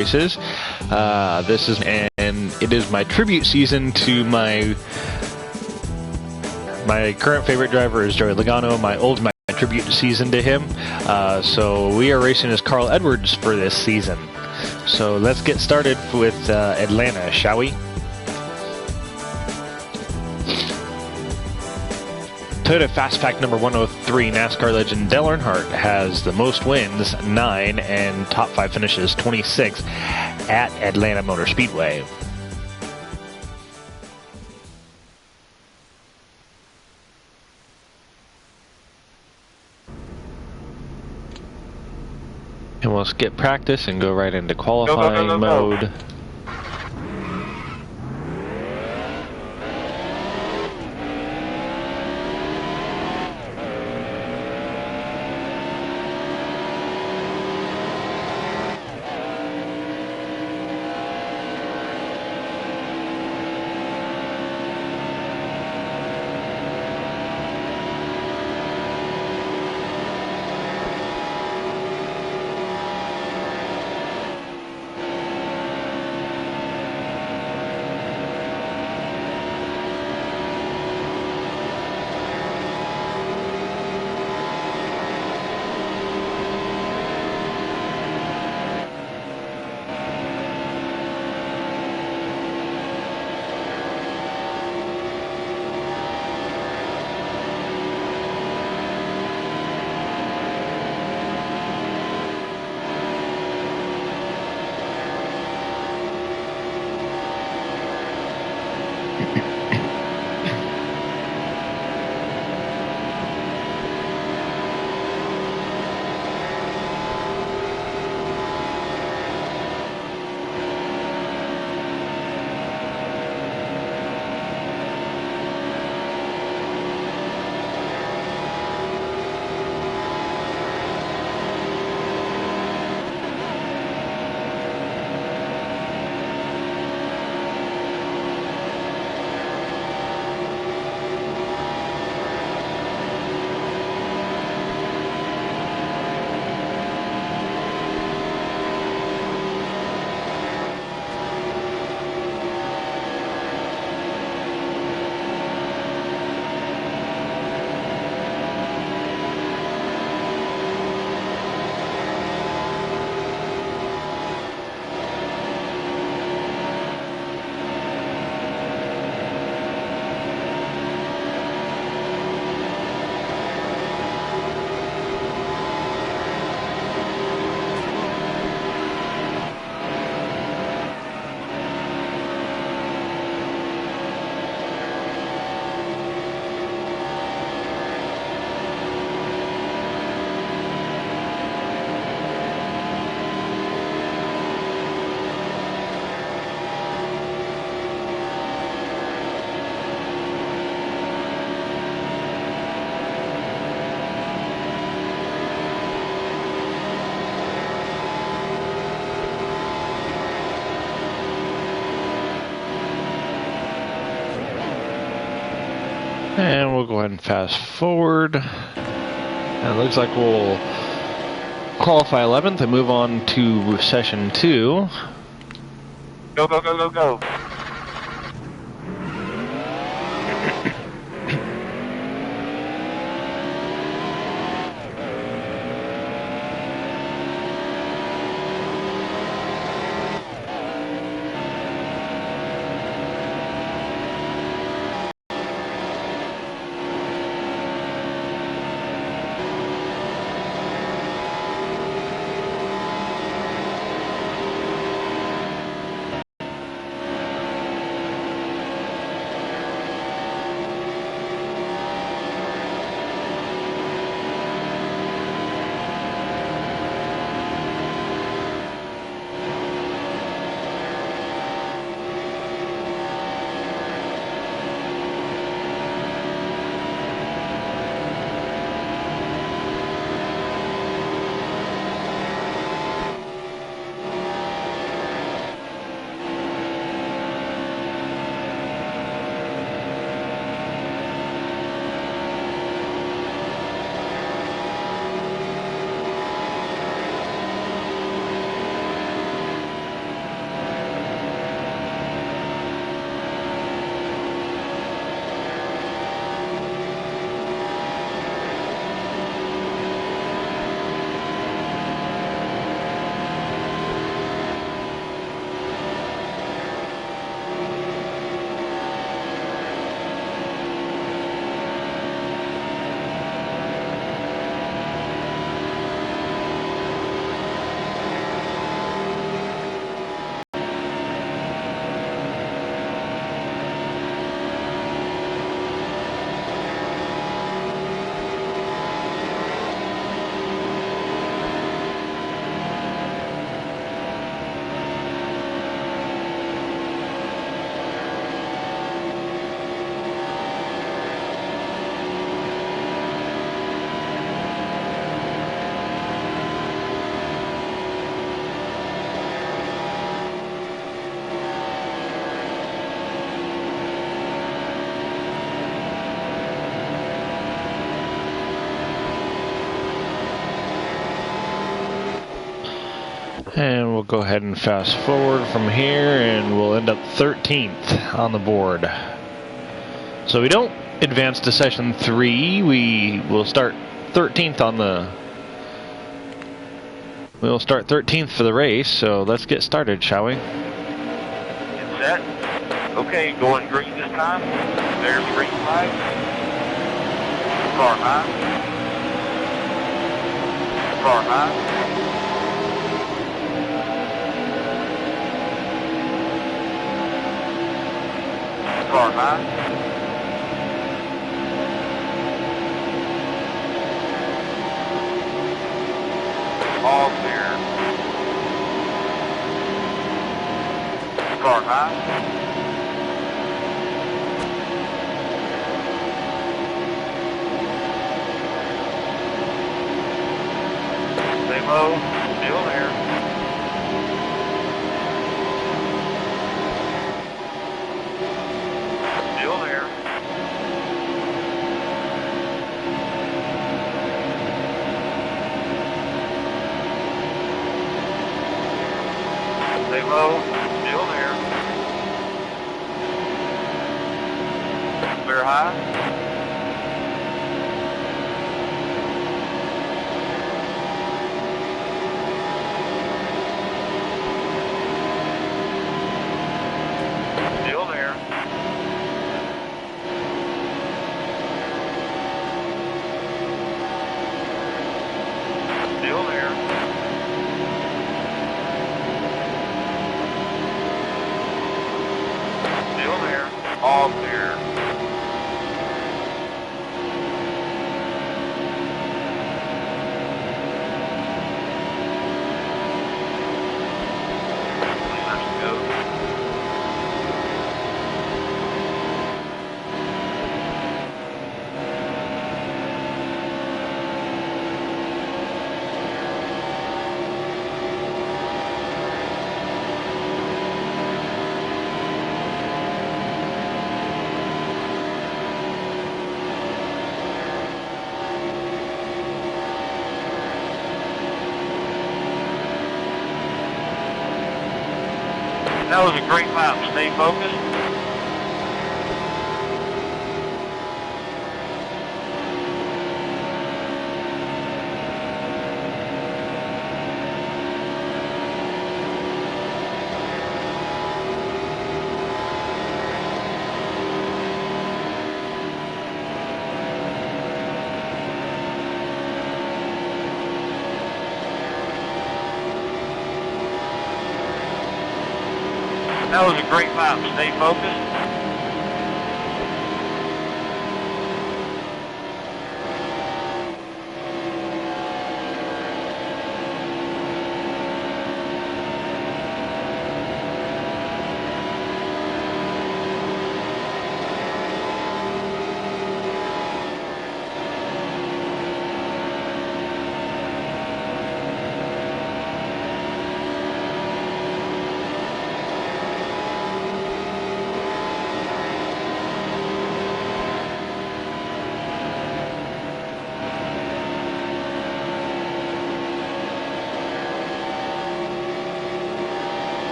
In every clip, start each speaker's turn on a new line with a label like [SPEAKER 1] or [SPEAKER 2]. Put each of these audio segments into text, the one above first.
[SPEAKER 1] races. And it is my tribute season to my current favorite driver is Joey Logano. My tribute season to him. So we are racing as Carl Edwards for this season. So let's get started with Atlanta, shall we? Toyota Fast Pack number 103, NASCAR legend Dale Earnhardt has the most wins, 9, and top 5 finishes, 26, at Atlanta Motor Speedway. And we'll skip practice and go right into qualifying mode. And we'll go ahead and fast forward. And it looks like we'll qualify 11th and move on to session 2.
[SPEAKER 2] Go, go, go, go, go.
[SPEAKER 1] And we'll go ahead and fast forward from here, and we'll end up 13th on the board. So we don't advance to session 3. We will start 13th on the... We'll start 13th for the race, so let's get started, shall we?
[SPEAKER 2] Get set. Okay, going green this time. There's the green flag. Car high. Car high. Car high. All clear. Car high. Stay low. Still there. Still there. Stay low. Still there. Clear high. Still there. Still there. Still there. All clear. Let's go. That was a great lap. Stay focused. That was a great lap. Stay focused.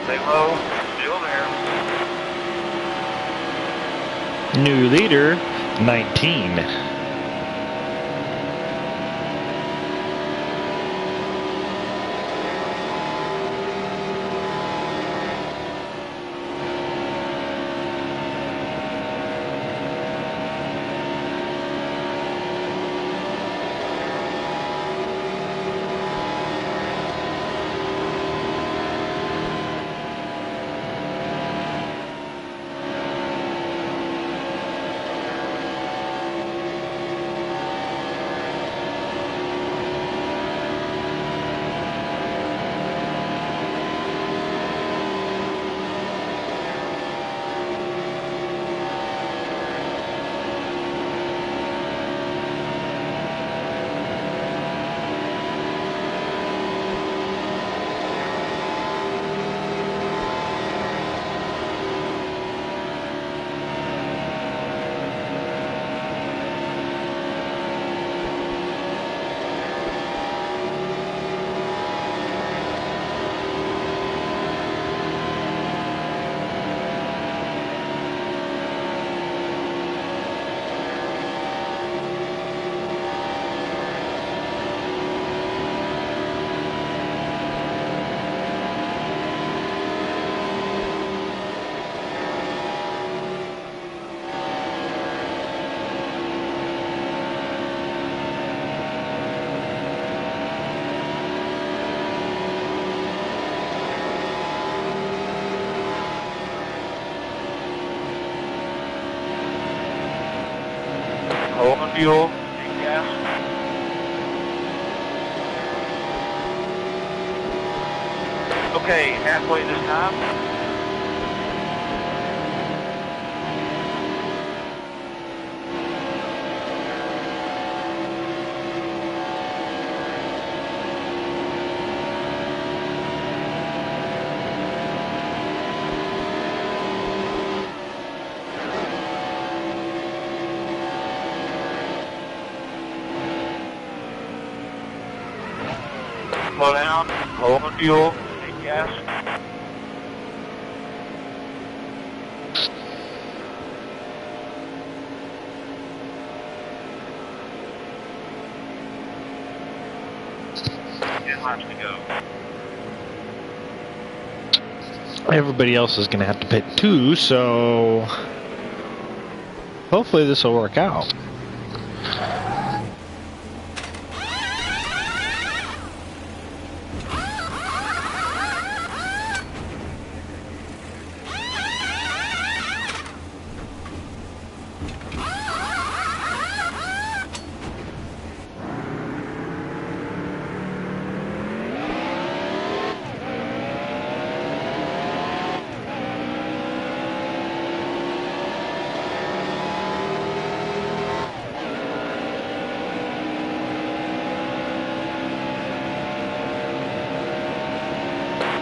[SPEAKER 2] Stay low. Still there.
[SPEAKER 1] New leader, 19.
[SPEAKER 2] on fuel. Take gas. Okay, halfway this time. Slow down, hold on fuel, take gas. To go.
[SPEAKER 1] Everybody else is going to have to pit too, so hopefully this will work out.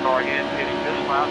[SPEAKER 2] Car again, hitting this lap.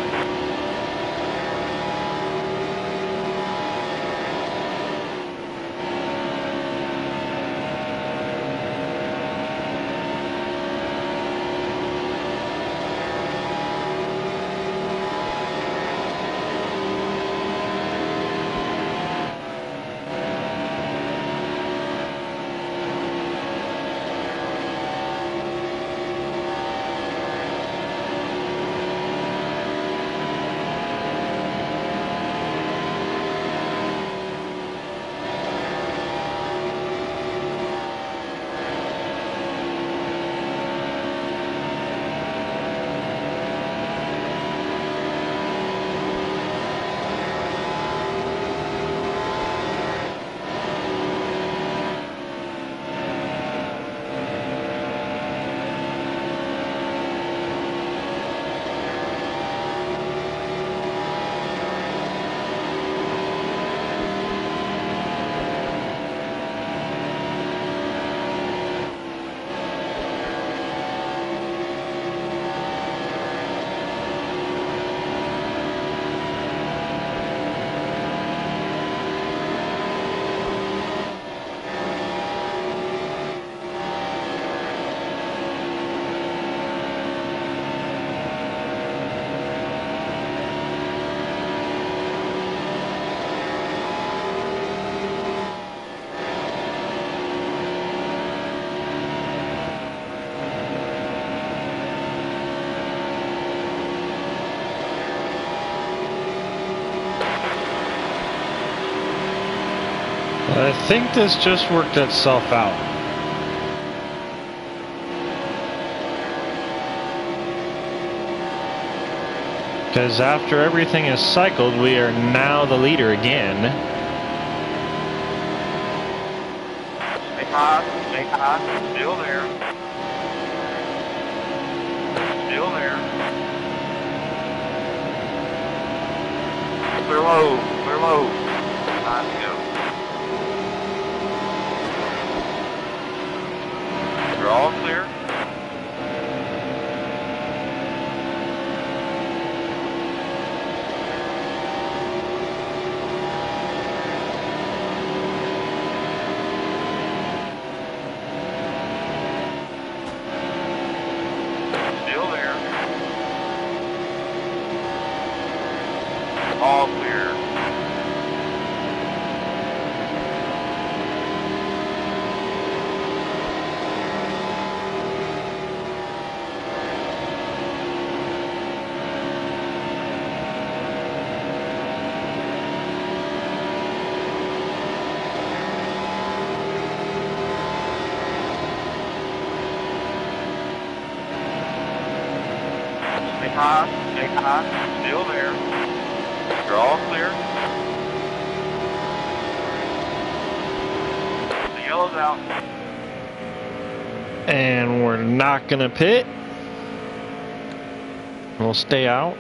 [SPEAKER 1] I think this just worked itself out. Because after everything is cycled, we are now the leader again.
[SPEAKER 2] Stay high, still there. Still there. Clear low, clear low. High to go. You're all clear. Still there. All clear. Stay high, still there. You're all clear. The Yellow's out.
[SPEAKER 1] And we're not going to pit. We'll stay out.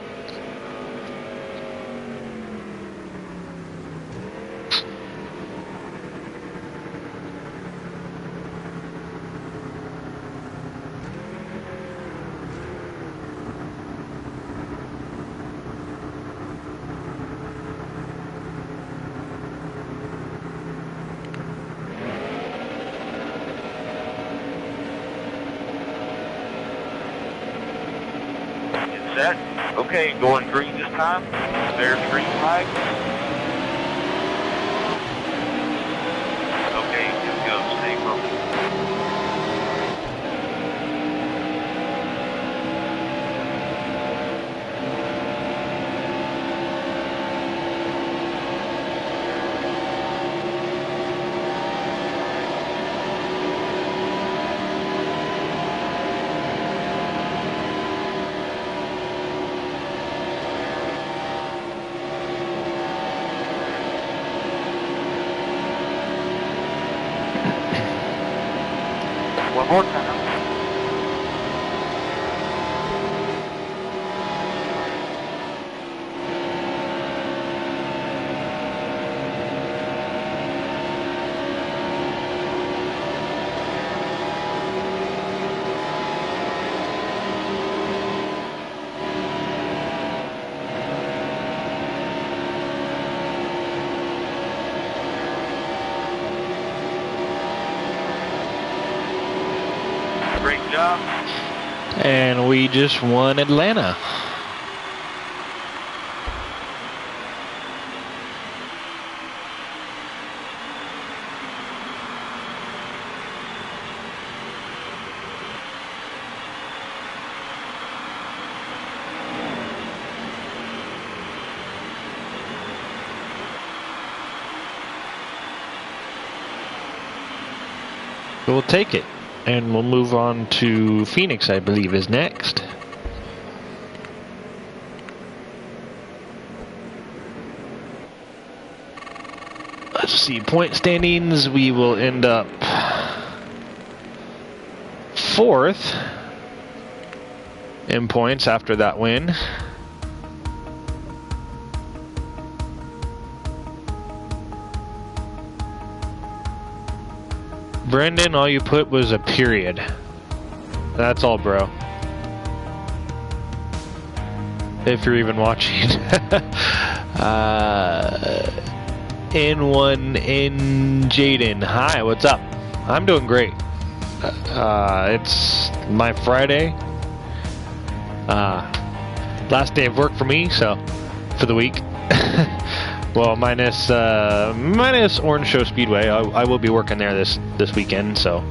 [SPEAKER 2] Set. Okay, going green this time. There's the green flag. Okay, just go. Stay focused. One more time. Great job.
[SPEAKER 1] And we just won Atlanta. We'll take it. And we'll move on to Phoenix, I believe, is next. Let's see, point standings, we will end up 4th in points after that win. Brendan, all you put was a period. That's all, bro. If you're even watching. N1 in Jaden. Hi, what's up? I'm doing great. It's my Friday. Last day of work for me, so for the week. Well, minus Orange Show Speedway. I will be working there this weekend. So,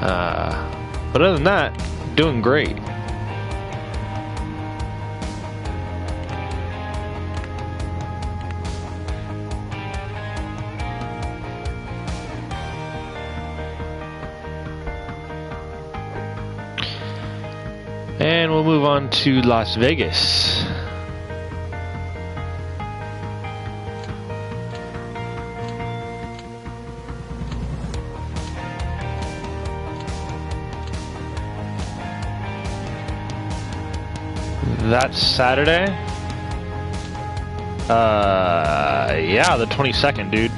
[SPEAKER 1] but other than that, doing great. And we'll move on to Las Vegas. That's Saturday. Yeah, the 22nd, dude.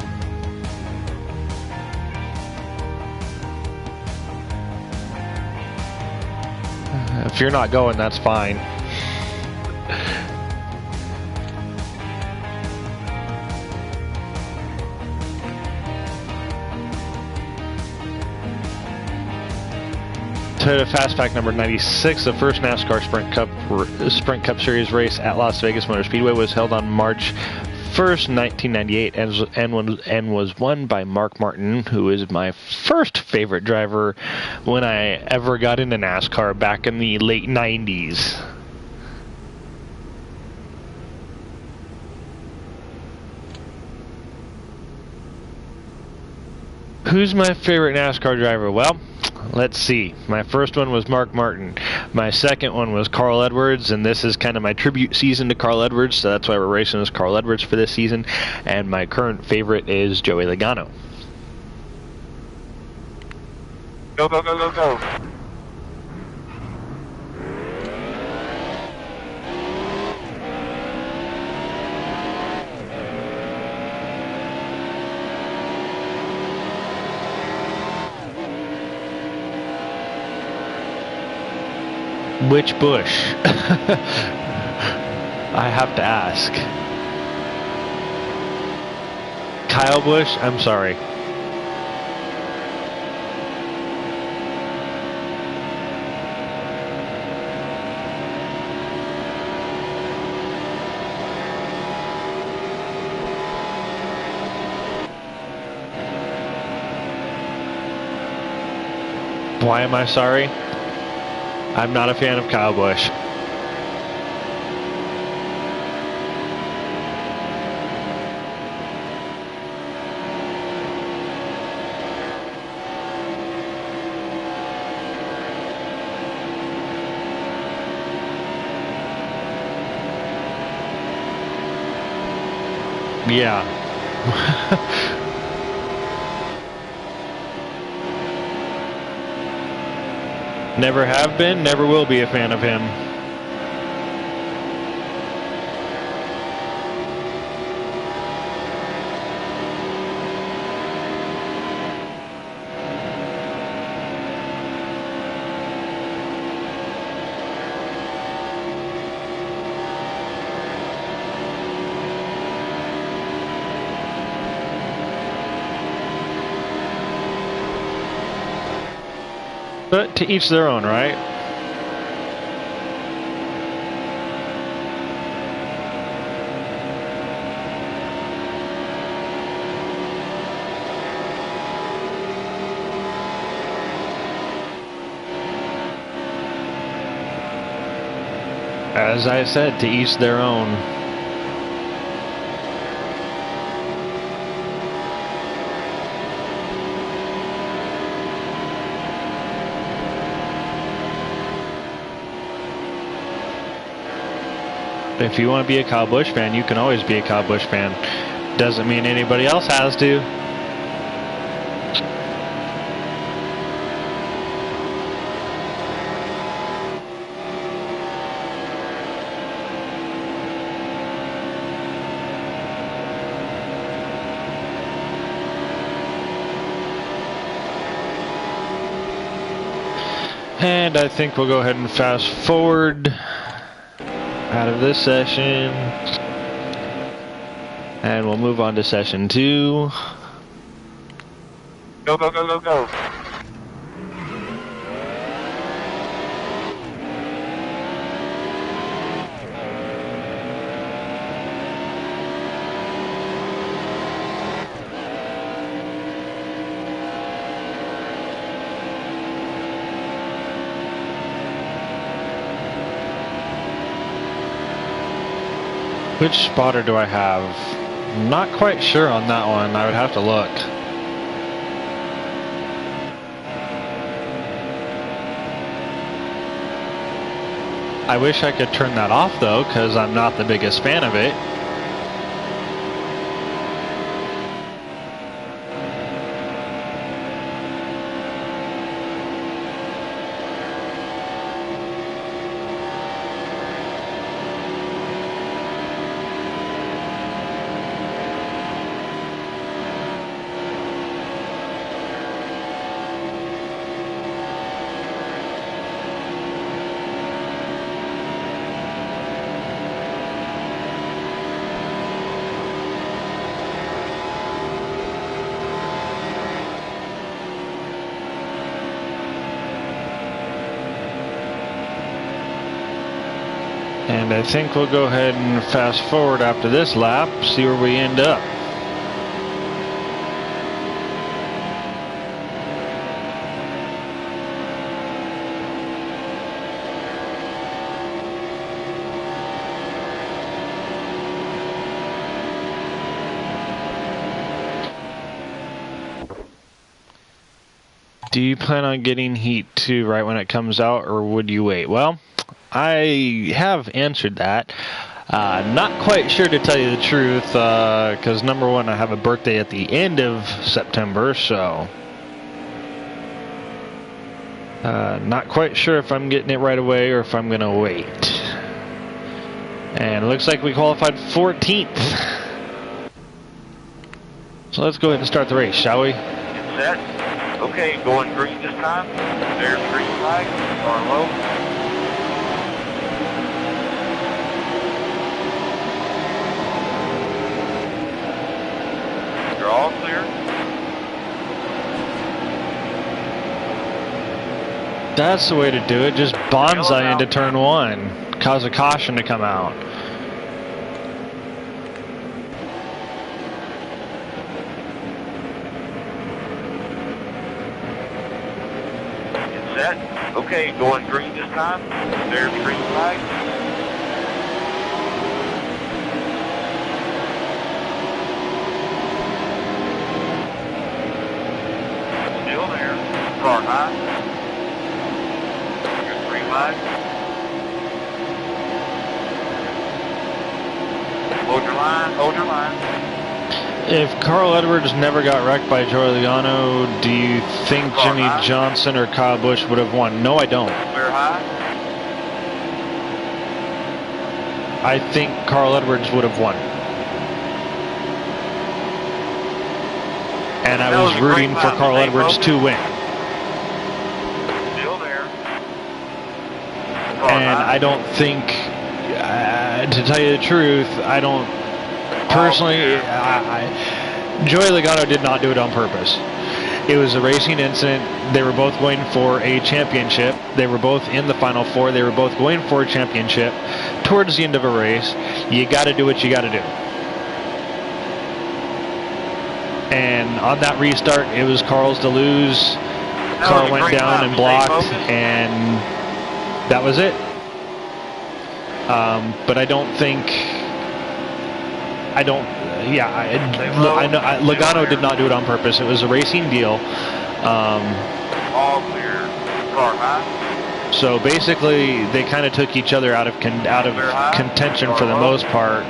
[SPEAKER 1] If you're not going, that's fine. Toyota Fastpack number 96, the first NASCAR Sprint Cup Series race at Las Vegas Motor Speedway was held on March 1st, 1998, and was won by Mark Martin, who is my first favorite driver when I ever got into NASCAR back in the late 90s. Who's my favorite NASCAR driver? Well, let's see. My first one was Mark Martin. My second one was Carl Edwards, and this is kind of my tribute season to Carl Edwards, so that's why we're racing as Carl Edwards for this season. And my current favorite is Joey Logano.
[SPEAKER 2] Go, go, go, go, go.
[SPEAKER 1] Which bush? I have to ask. Kyle Busch? I'm sorry. Why am I sorry? I'm not a fan of Kyle Busch. Yeah. Never have been, never will be a fan of him. But to each their own, right? As I said, to each their own. If you want to be a Kyle Busch fan, you can always be a Kyle Busch fan. Doesn't mean anybody else has to. And I think we'll go ahead and fast forward out of this session. And we'll move on to session 2.
[SPEAKER 2] Go, go, go, go, go.
[SPEAKER 1] Which spotter do I have? Not quite sure on that one. I would have to look. I wish I could turn that off though, because I'm not the biggest fan of it. And I think we'll go ahead and fast forward after this lap, see where we end up. Do you plan on getting heat too right when it comes out, or would you wait? Well, I have answered that. Not quite sure to tell you the truth, because number one, I have a birthday at the end of September, so Not quite sure if I'm getting it right away or if I'm going to wait. And it looks like we qualified 14th. So let's go ahead and start the race, shall we?
[SPEAKER 2] Get set. Okay, going green this time. There's the green flag. Car low. You're all clear.
[SPEAKER 1] That's the way to do it. Just bonsai into turn one. Cause a caution to come out.
[SPEAKER 2] Get set. Okay, going green this time. There's the green flag. Still there. Car high. Hold your line, hold your line.
[SPEAKER 1] If Carl Edwards never got wrecked by Joey Logano, do you think Jimmy Johnson or Kyle Busch would have won? No, I don't.
[SPEAKER 2] Clear high.
[SPEAKER 1] I think Carl Edwards would have won. And I was rooting for Carl Edwards to win. And I don't think, to tell you the truth, I don't personally, Joey Logano did not do it on purpose. It was a racing incident. They were both going for a championship. They were both in the Final Four. They were both going for a championship. Towards the end of a race, you got to do what you got to do. And on that restart, it was Carl's to lose. Carl went down and blocked, and that was it. But I don't think. I know Logano did not do it on purpose. It was a racing deal.
[SPEAKER 2] All clear. Car high.
[SPEAKER 1] So basically, they kind of took each other out of contention for the most part,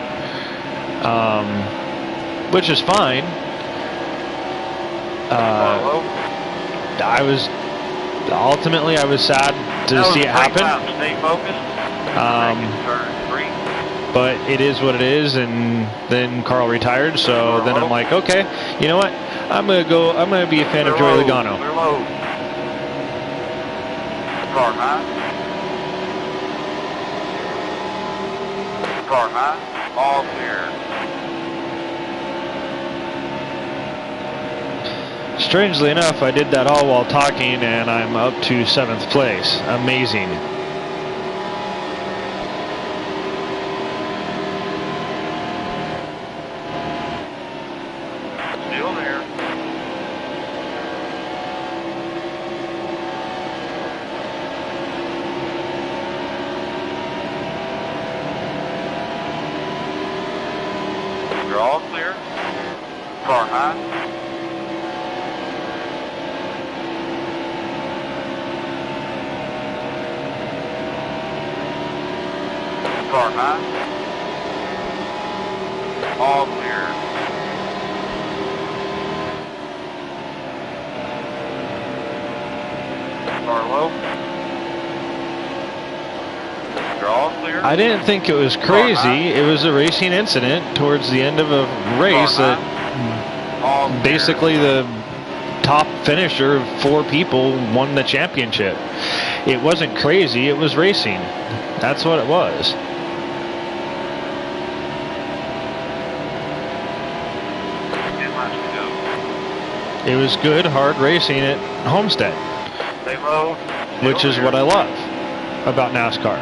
[SPEAKER 1] which is fine. I was sad to see it happen.
[SPEAKER 2] Stay focused.
[SPEAKER 1] But it is what it is, and then Carl retired, so then I'm like, okay, you know what? I'm gonna be a fan of Joey Logano.
[SPEAKER 2] Car high. Car high. All clear.
[SPEAKER 1] Strangely enough, I did that all while talking, and I'm up to 7th place. Amazing.
[SPEAKER 2] Still there. You're all clear. Car high. Car high. All clear. Car low. You're all clear.
[SPEAKER 1] I didn't think it was crazy. It was a racing incident towards the end of a race that basically the top finisher of 4 people won the championship. It wasn't crazy. It was racing. That's what it was. It was good, hard racing at Homestead, which is what I love about NASCAR.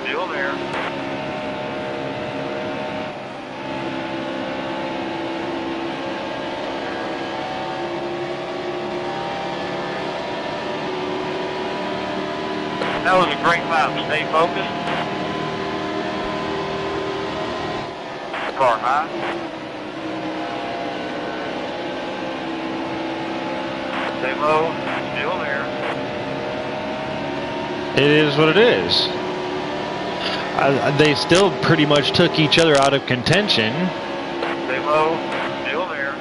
[SPEAKER 2] Still there. That was a great lap. Stay focused. Car high. Stay low. Still there.
[SPEAKER 1] It is what it is. They still pretty much took each other out of contention.
[SPEAKER 2] Stay low. Still there.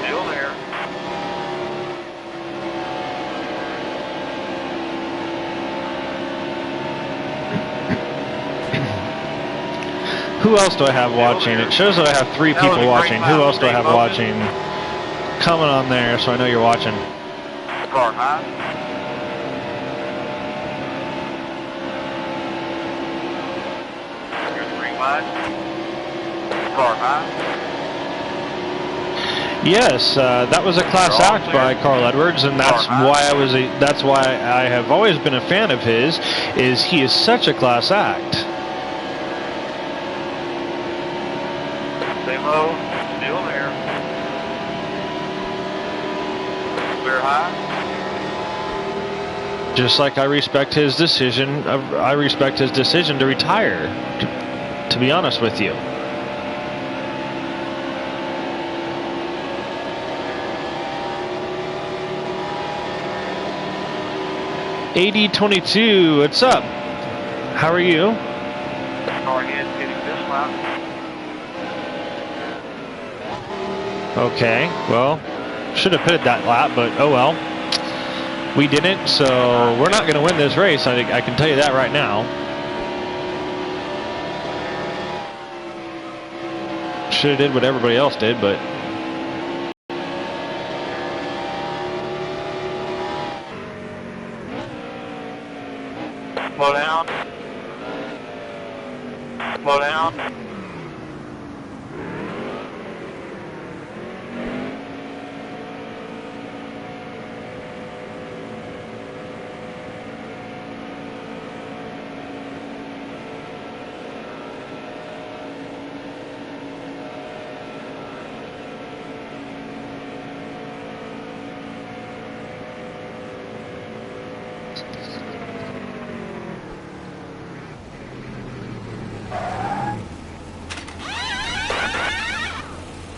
[SPEAKER 2] Still there.
[SPEAKER 1] Who else do I have watching? It shows that I have 3
[SPEAKER 2] That was a
[SPEAKER 1] people
[SPEAKER 2] great
[SPEAKER 1] watching.
[SPEAKER 2] lap.
[SPEAKER 1] Who else do I
[SPEAKER 2] Stay
[SPEAKER 1] have
[SPEAKER 2] focused.
[SPEAKER 1] watching? Comment on there so I know you're watching.
[SPEAKER 2] Car high. Here's the green line. Car high.
[SPEAKER 1] Yes, that was a class
[SPEAKER 2] They're all
[SPEAKER 1] act by
[SPEAKER 2] clear.
[SPEAKER 1] Carl Edwards, and that's
[SPEAKER 2] Car high.
[SPEAKER 1] why that's why I have always been a fan of his. Is he is such a class act.
[SPEAKER 2] Stay low. Still there. Clear high.
[SPEAKER 1] Just like I respect his decision. I respect his decision to retire. To be honest with you. AD22, what's up? How are you?
[SPEAKER 2] Car ahead hitting this line.
[SPEAKER 1] Okay, well, should have pitted that lap, but oh well. We didn't, so we're not going to win this race. I can tell you that right now. Should have did what everybody else did, but
[SPEAKER 2] Slow down. Slow down.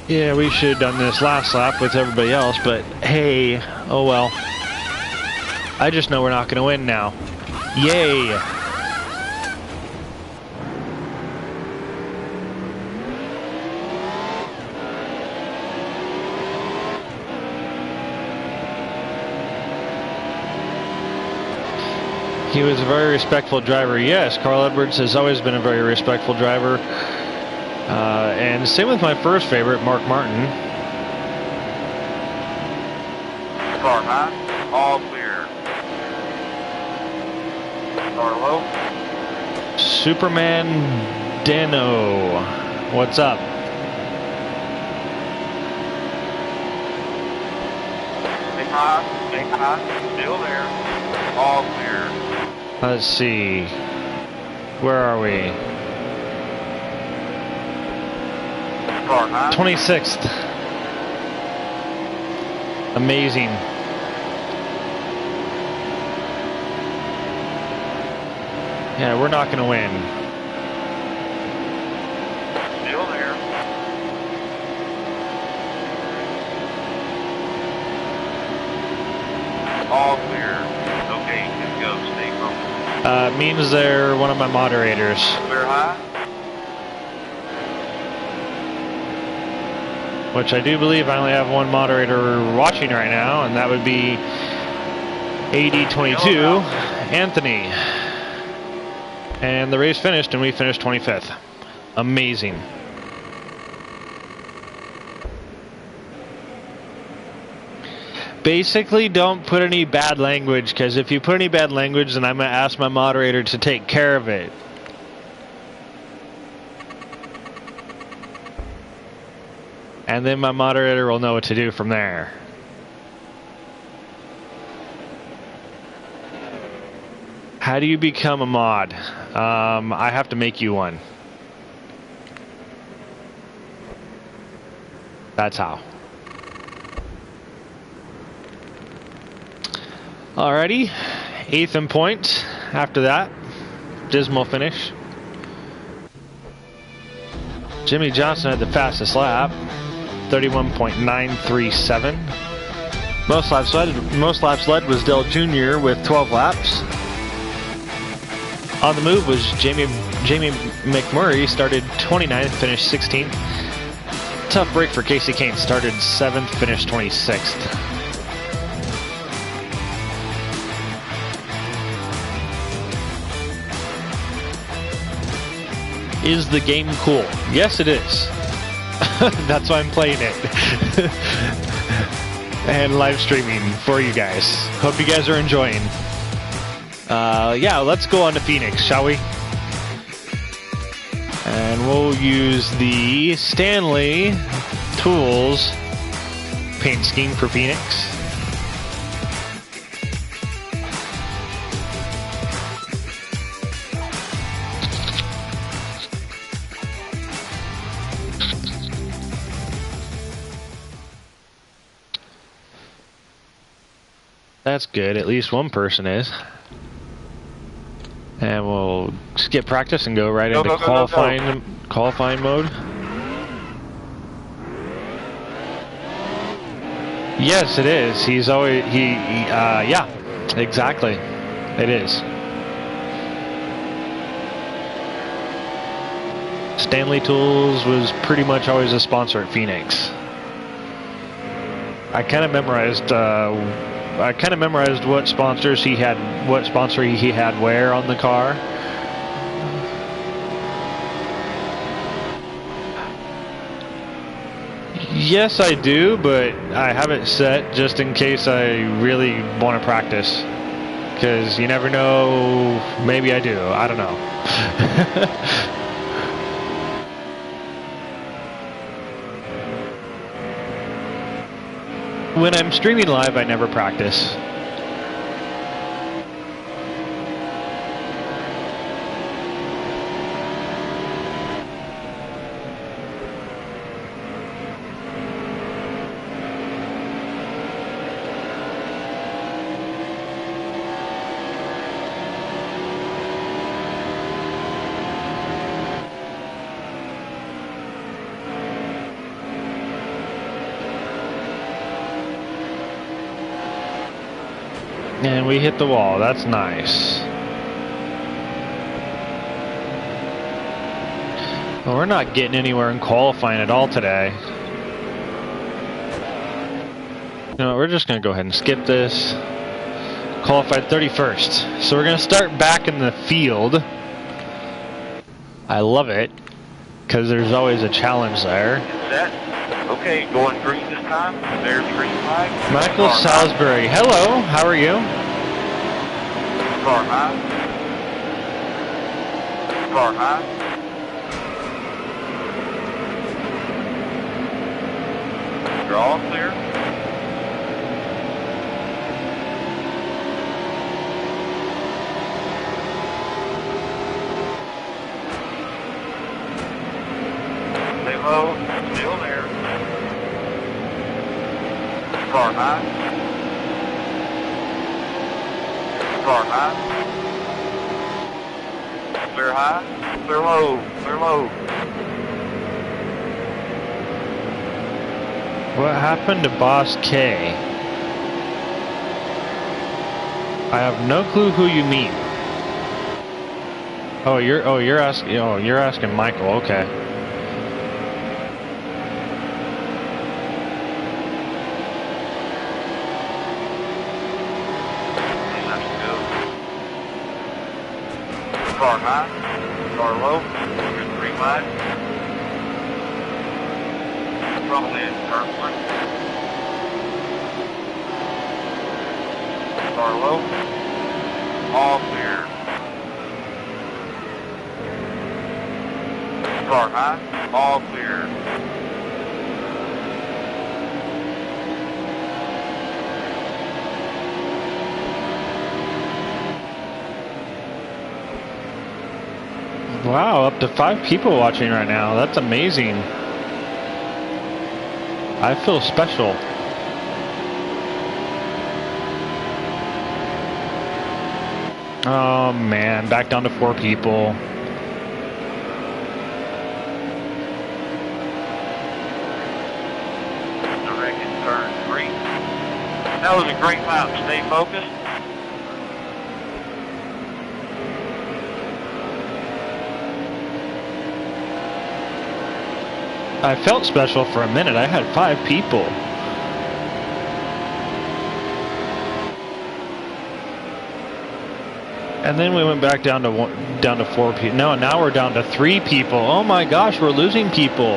[SPEAKER 1] yeah, we should have done this last lap with everybody else, but hey, oh well. I just know we're not going to win now. Yay! He was a very respectful driver. Yes, Carl Edwards has always been a very respectful driver. And same with my first favorite, Mark Martin.
[SPEAKER 2] Car high. All clear. Car low.
[SPEAKER 1] Superman Deno. What's up?
[SPEAKER 2] Stay high. Stay high. Still there. All clear.
[SPEAKER 1] Let's see. Where are we?
[SPEAKER 2] Car high.
[SPEAKER 1] 26th. Amazing. Yeah, we're not going to win.
[SPEAKER 2] Still there. All clear. Okay, just go. Stay focused.
[SPEAKER 1] Means they're one of my moderators.
[SPEAKER 2] Clear high.
[SPEAKER 1] Which I do believe I only have one moderator watching right now, and that would be AD22, Anthony. And the race finished, and we finished 25th. Amazing. Basically, don't put any bad language, because if you put any bad language, then I'm going to ask my moderator to take care of it. And then my moderator will know what to do from there. How do you become a mod? I have to make you one. That's how. Alrighty, 8th in points. After that, dismal finish. Jimmy Johnson had the fastest lap, 31.937. Most laps led was Dell Jr. with 12 laps. On the move was Jamie McMurray, started 29th, finished 16th. Tough break for Casey Kane, started 7th, finished 26th. Is the game cool? Yes, it is. That's why I'm playing it. And live streaming for you guys. Hope you guys are enjoying. Yeah, let's go on to Phoenix, shall we? And we'll use the Stanley Tools paint scheme for Phoenix. That's good, at least one person is. And we'll skip practice and go right into qualifying mode. Yes, it is. He's always yeah, exactly. It is. Stanley Tools was pretty much always a sponsor at Phoenix. I kind of memorized what sponsors he had, what sponsor he had where on the car. Yes, I do, but I have it set just in case I really want to practice. Because you never know, maybe I do, I don't know. When I'm streaming live, I never practice. And we hit the wall. That's nice. Well, we're not getting anywhere in qualifying at all today. No, we're just going to go ahead and skip this. Qualified 31st. So we're going to start back in the field. I love it, because there's always a challenge there.
[SPEAKER 2] Set. Okay, going green this time. There's the green flag.
[SPEAKER 1] Michael Salisbury. Hello, how are you?
[SPEAKER 2] Car high. Car high. You're all clear. Stay low. Still there. Car high. Car high. Clear high. Clear low. Clear low.
[SPEAKER 1] What happened to Boss K? I have no clue who you mean. You're asking Michael, okay.
[SPEAKER 2] Car high, car low, here's the green light. Trouble in, turn one. Car low, all clear. Car high, all clear.
[SPEAKER 1] Wow, up to 5 people watching right now. That's amazing. I feel special. Oh man, back down to 4 people.
[SPEAKER 2] Directed turn 3. That was a great lap. Stay focused.
[SPEAKER 1] I felt special for a minute. I had 5 people. And then we went back down to 4 people. No, now we're down to 3 people. Oh my gosh, we're losing people.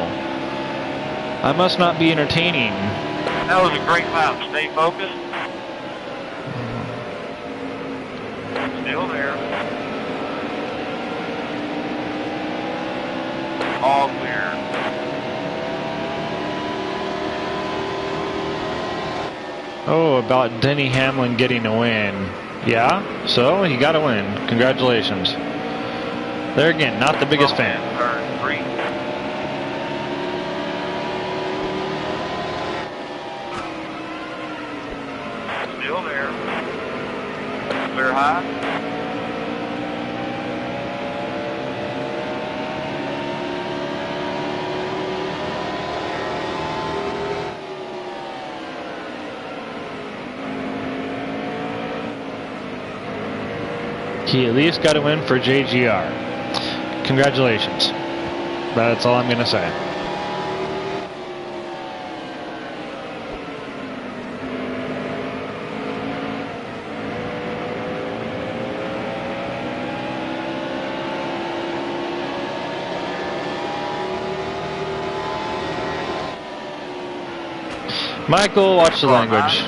[SPEAKER 1] I must not be entertaining.
[SPEAKER 2] That was a great lap. Stay focused. Still there. All clear.
[SPEAKER 1] Oh, about Denny Hamlin getting a win. Yeah, so he got a win. Congratulations. There again, not the biggest fan.
[SPEAKER 2] Turn 3. Still there. Clear high.
[SPEAKER 1] He at least got a win for JGR. Congratulations. That's all I'm going to say. Michael, watch the language.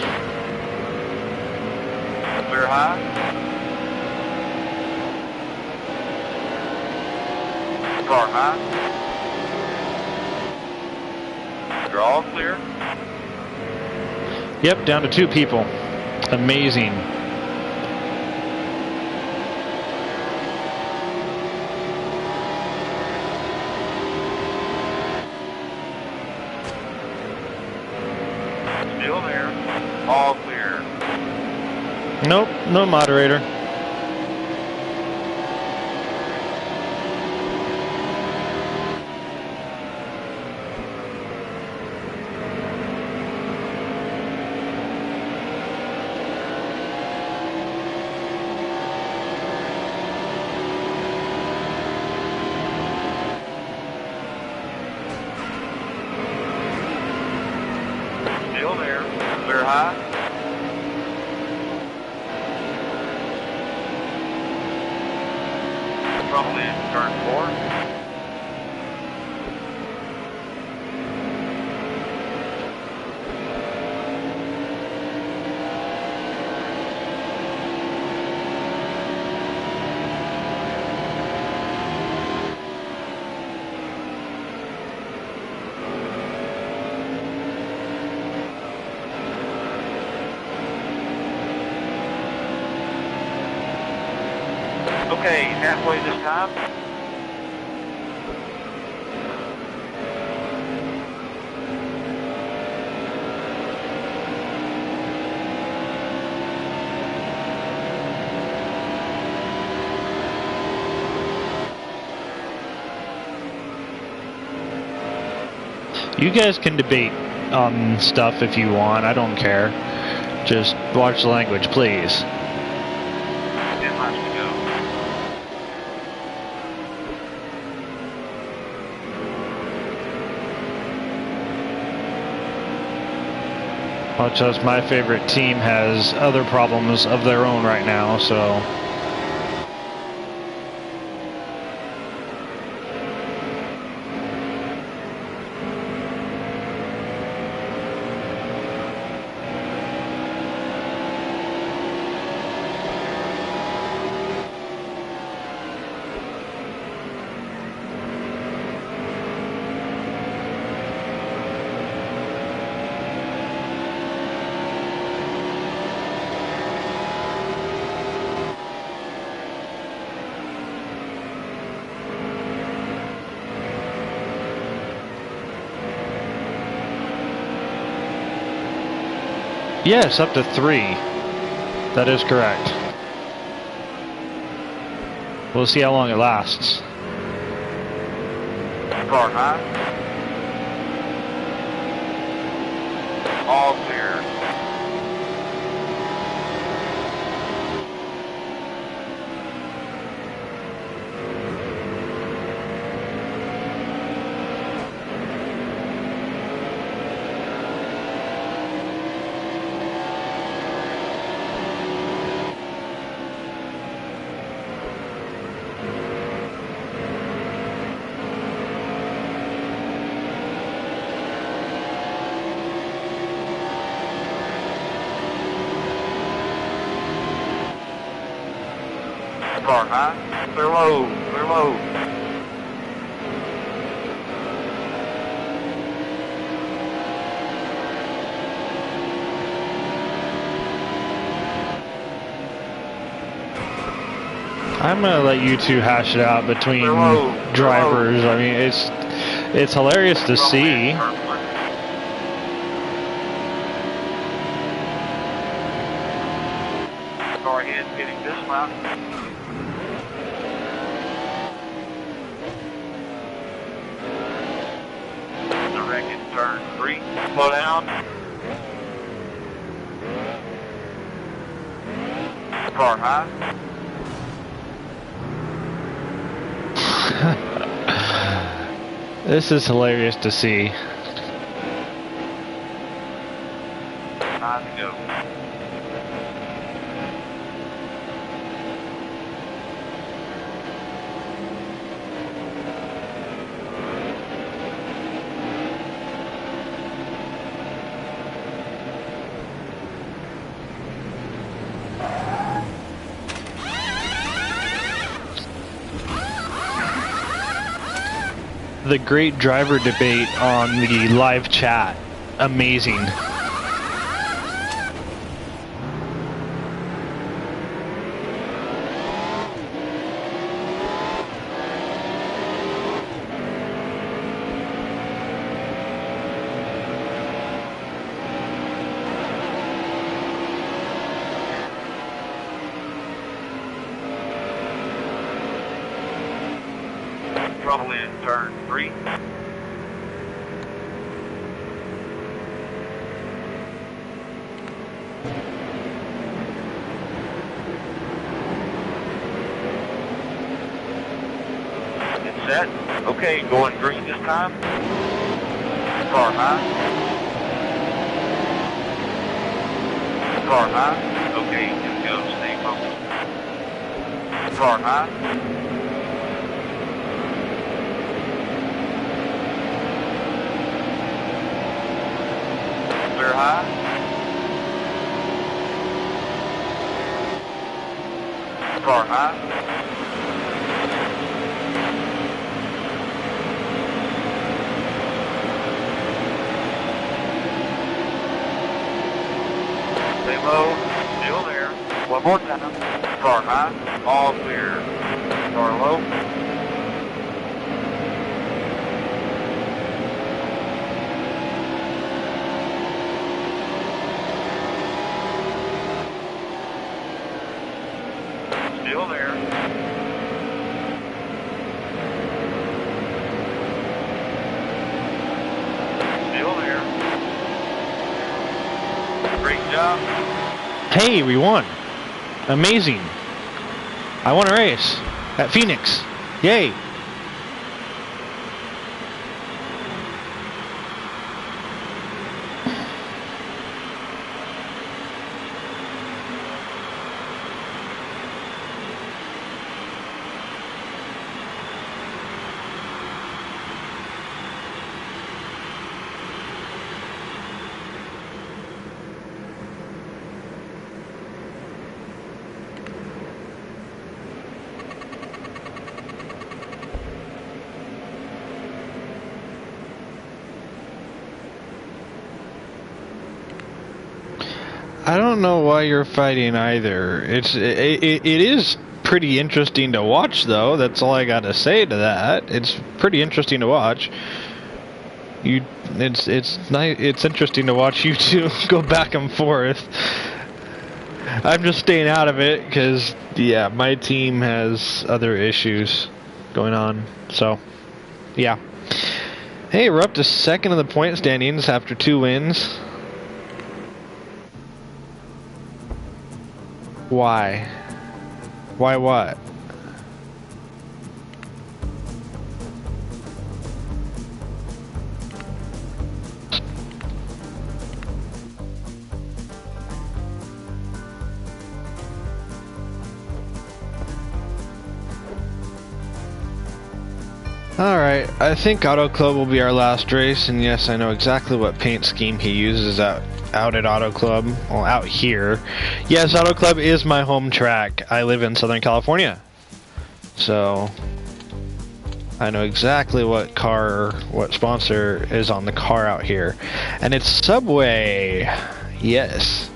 [SPEAKER 2] Clear high. Car high. You're all clear.
[SPEAKER 1] Yep, down to 2 people. Amazing.
[SPEAKER 2] Still there. All clear.
[SPEAKER 1] Nope, no moderator.
[SPEAKER 2] Still there. Clear high. Trouble in turn 4. Okay, halfway this time.
[SPEAKER 1] You guys can debate stuff if you want. I don't care. Just watch the language, please.
[SPEAKER 2] 10 laps to go.
[SPEAKER 1] Much as my favorite team has other problems of their own right now, so... Yes, up to 3. That is correct. We'll see how long it lasts.
[SPEAKER 2] Car high. All clear. Car high. Clear low. Clear low.
[SPEAKER 1] I'm gonna let you two hash it out between drivers. I mean, it's hilarious to see.
[SPEAKER 2] Car ahead getting dismounted. Direct in turn 3. Slow down. Car high.
[SPEAKER 1] This is hilarious to see.
[SPEAKER 2] 9 to go.
[SPEAKER 1] The great driver debate on the live chat. Amazing.
[SPEAKER 2] Trouble in turn 3. It's set. Okay, going green this time. Car high. Car high. Okay, here we go. Stay focused. Car high. Clear high. Car high. Stay low. Still there. One more time. Car high. All clear. Car low. Still there. Still there. Great job.
[SPEAKER 1] Hey, we won. Amazing. I won a race at Phoenix. Yay. I don't know why you're fighting either. It is pretty interesting to watch, though. That's all I gotta say to that. It's pretty interesting to watch. It's nice. It's interesting to watch you two go back and forth. I'm just staying out of it because, yeah, my team has other issues going on. So, yeah. Hey, we're up to second in the point standings after 2 wins. Why? Why what? Alright, I think Auto Club will be our last race, and yes, I know exactly what paint scheme he uses out at Auto Club. Well, out here. Yes, Auto Club is my home track. I live in Southern California. So, I know exactly what sponsor is on the car out here. And it's Subway. Yes.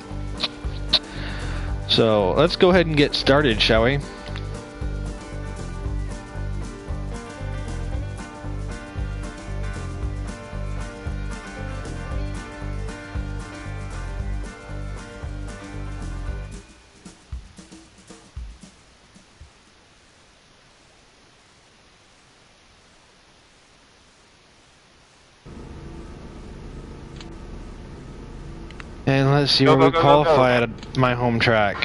[SPEAKER 1] So, let's go ahead and get started, shall we? And let's see where we qualify at my home track.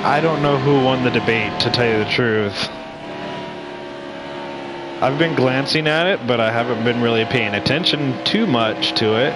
[SPEAKER 1] I don't know who won the debate, to tell you the truth. I've been glancing at it, but I haven't been really paying attention too much to it.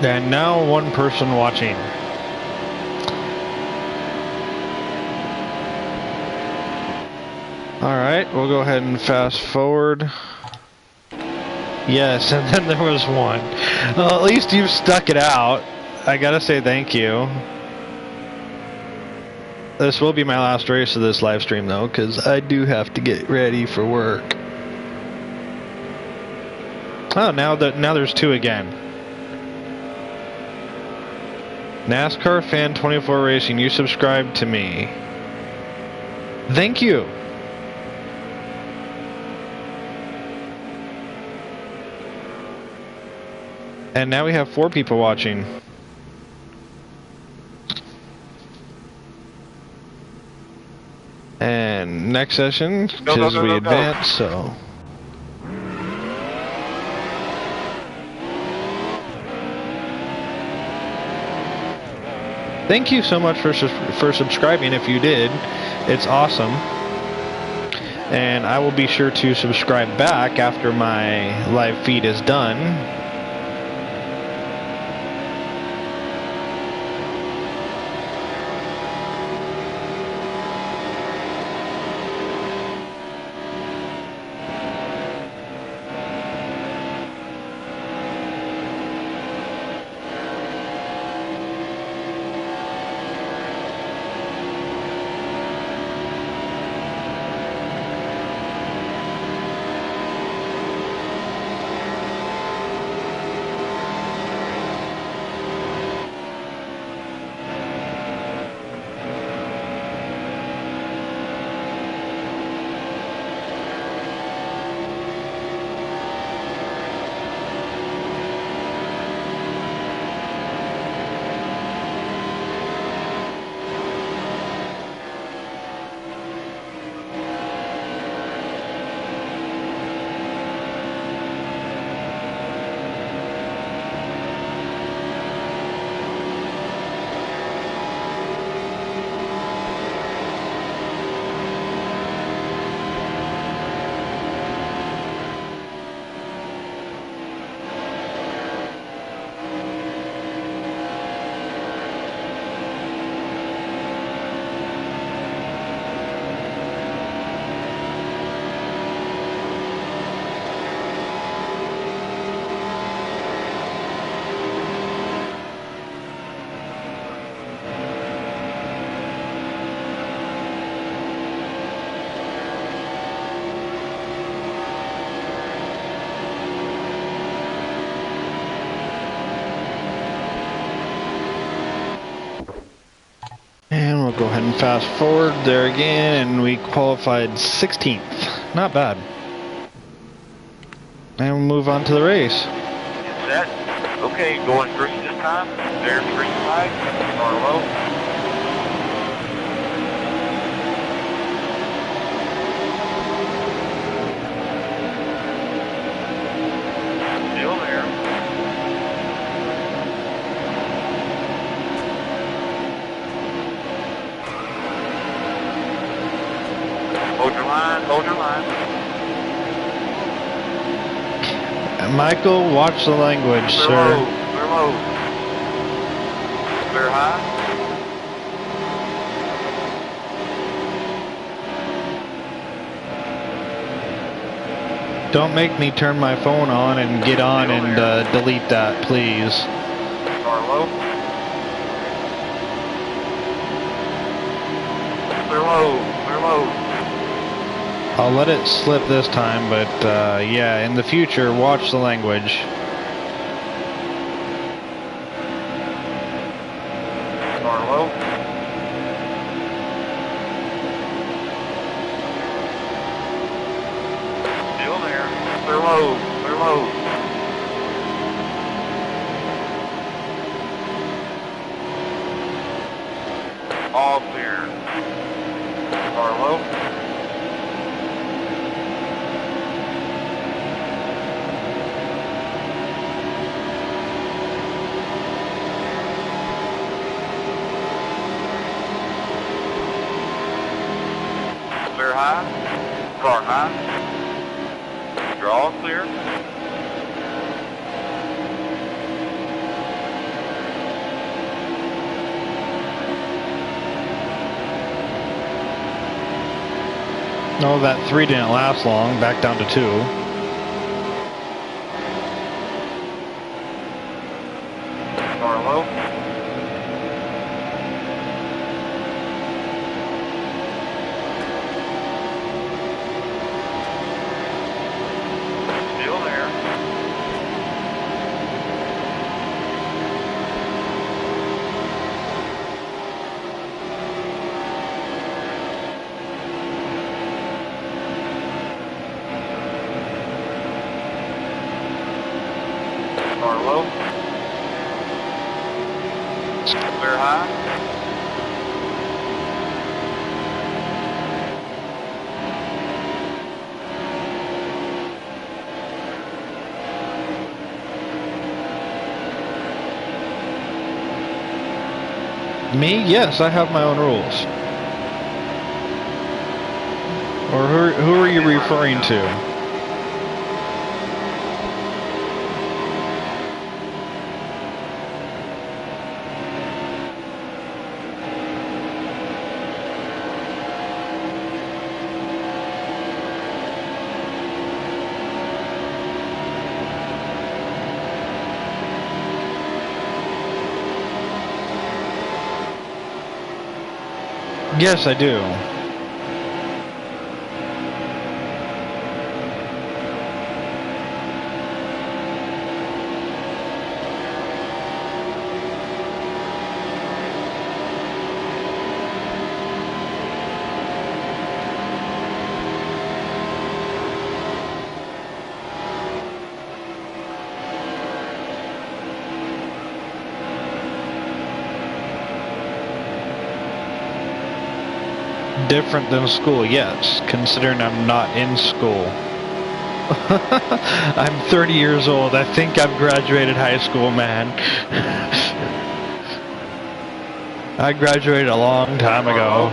[SPEAKER 1] And now one person watching. Alright, we'll go ahead and fast forward. Yes, and then there was one. Well, at least you've stuck it out. I gotta say thank you. This will be my last race of this live stream though, because I do have to get ready for work. Oh, now there's 2 again. NASCAR Fan 24 Racing, you subscribed to me. Thank you. And now we have 4 people watching. And next session, because we advance, so... Thank you so much for subscribing if you did. It's awesome. And I will be sure to subscribe back after my live feed is done. and fast forward there again, and we qualified 16th. Not bad. And we'll move on to the race.
[SPEAKER 2] Set. Okay, going green this time. There's green flag. Start low. Still there. Hold your line, hold your line.
[SPEAKER 1] Michael, watch the language,
[SPEAKER 2] Clear
[SPEAKER 1] sir.
[SPEAKER 2] low, clear low. Clear high.
[SPEAKER 1] Don't make me turn my phone on and get on and delete that, please.
[SPEAKER 2] Start low. Clear low, clear low.
[SPEAKER 1] I'll let it slip this time, but yeah, in the future, watch the language.
[SPEAKER 2] Start low. Still there. Clear low, clear low. All clear. Start low. Clear high. Start high. Draw clear.
[SPEAKER 1] No, that 3 didn't last long. Back down to 2.
[SPEAKER 2] Start low. Still there. Start low. Clear high.
[SPEAKER 1] Me? Yes, I have my own rules. Or who are you referring to? Yes, I do. Different than school, yes, considering I'm not in school. I'm 30 years old. I think I've graduated high school, man. I graduated a long time ago.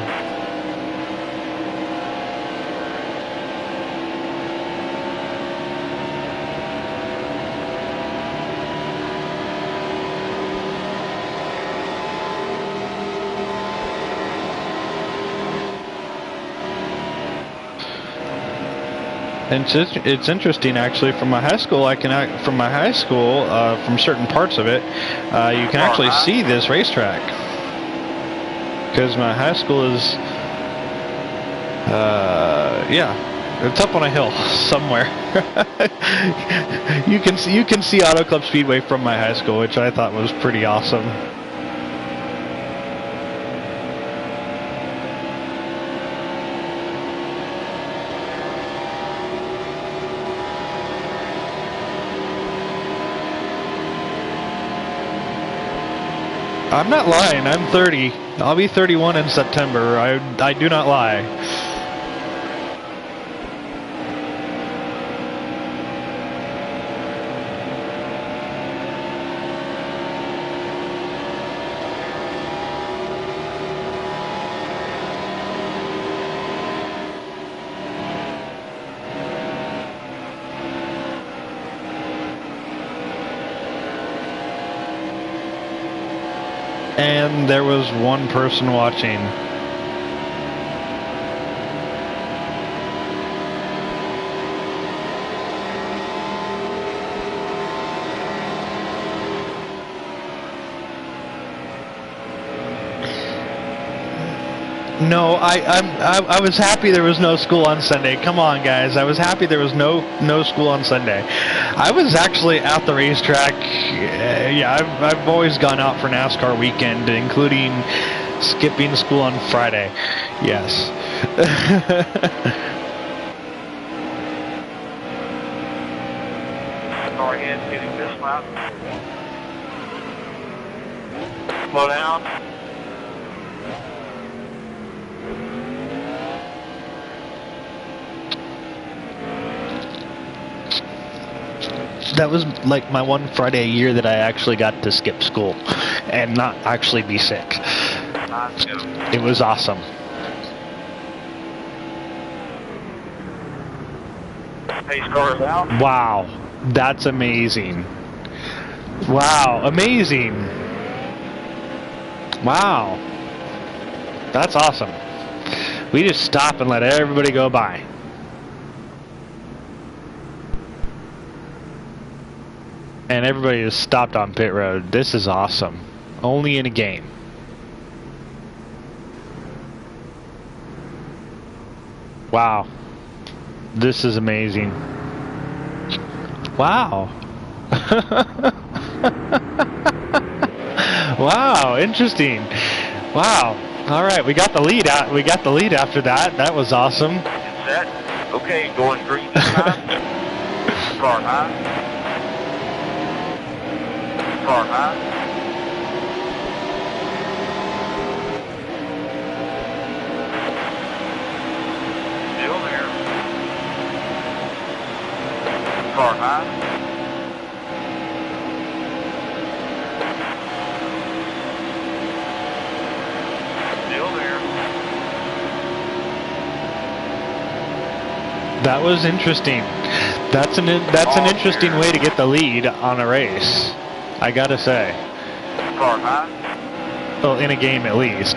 [SPEAKER 1] And it's interesting actually. From my high school, from certain parts of it, you can actually see this racetrack because my high school is, yeah, it's up on a hill somewhere. you can see Auto Club Speedway from my high school, which I thought was pretty awesome. I'm not lying. I'm 30. I'll be 31 in September. I do not lie. And there was one person watching. No, I was happy there was no school on Sunday. Come on, guys. I was happy there was no school on Sunday. I was actually at the racetrack. Yeah, I've always gone out for NASCAR weekend, including skipping school on Friday. Yes.
[SPEAKER 2] Car ahead, hitting this lap. Slow down.
[SPEAKER 1] That was like my one Friday a year that I actually got to skip school and not actually be sick. It was awesome.
[SPEAKER 2] Pace car out.
[SPEAKER 1] Wow, that's amazing. Wow, amazing. Wow, that's awesome. We just stop and let everybody go by. And everybody just stopped on pit road. This is awesome. Only in a game. Wow. This is amazing. Wow. Wow, interesting. Wow. All right, we got the lead out. We got the lead after that. That was awesome.
[SPEAKER 2] Set. Okay, going green this time. Car high. Car high. Still there. Car high. Still there.
[SPEAKER 1] That was interesting. That's an interesting way to get the lead on a race. I gotta say.
[SPEAKER 2] Car high.
[SPEAKER 1] Well, in a game at least.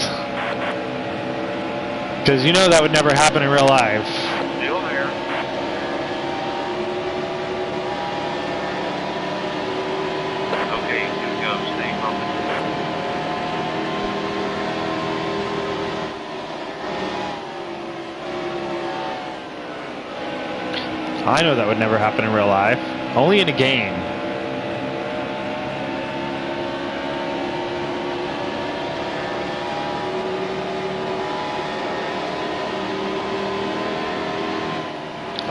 [SPEAKER 1] Because you know that would never happen in real life.
[SPEAKER 2] Still there. Okay, here we go. Stay focused.
[SPEAKER 1] I know that would never happen in real life. Only in a game.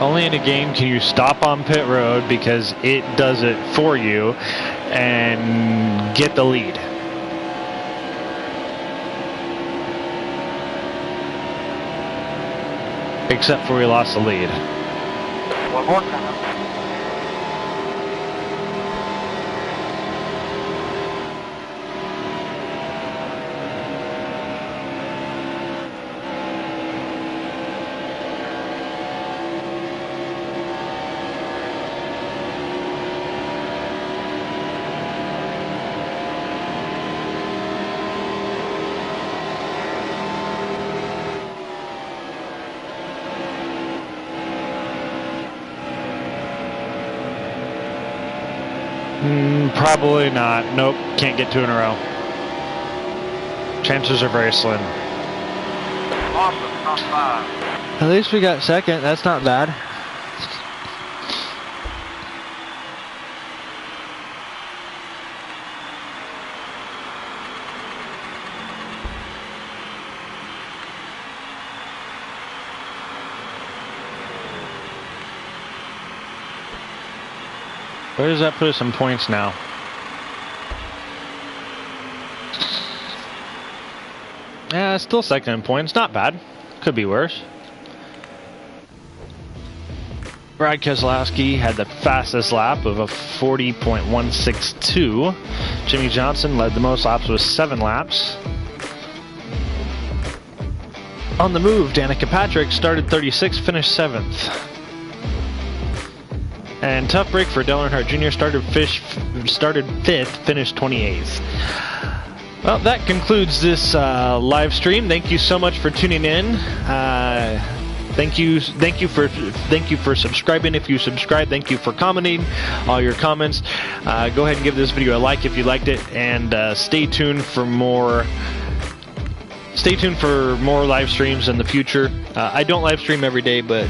[SPEAKER 1] Only in a game can you stop on pit road because it does it for you and get the lead. Except for we lost the lead.
[SPEAKER 2] One more time.
[SPEAKER 1] Probably not. Nope, can't get two in a row. Chances are very slim.
[SPEAKER 2] Awesome, top five.
[SPEAKER 1] At least we got second. That's not bad. Where does that put us in points now? Still second in points. Not bad. Could be worse. Brad Keselowski had the fastest lap of a 40.162. Jimmy Johnson led the most laps with 7 laps. On the move, Danica Patrick started 36th, finished 7th. And tough break for Dale Earnhardt Jr. started 5th, finished 28th. Well, that concludes this live stream. Thank you so much for tuning in. Thank you for subscribing. If you subscribe, thank you for commenting all your comments. Go ahead and give this video a like if you liked it, and stay tuned for more. Stay tuned for more live streams in the future. I don't live stream every day, but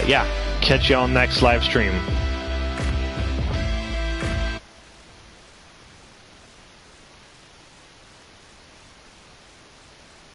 [SPEAKER 1] yeah, catch you on next live stream.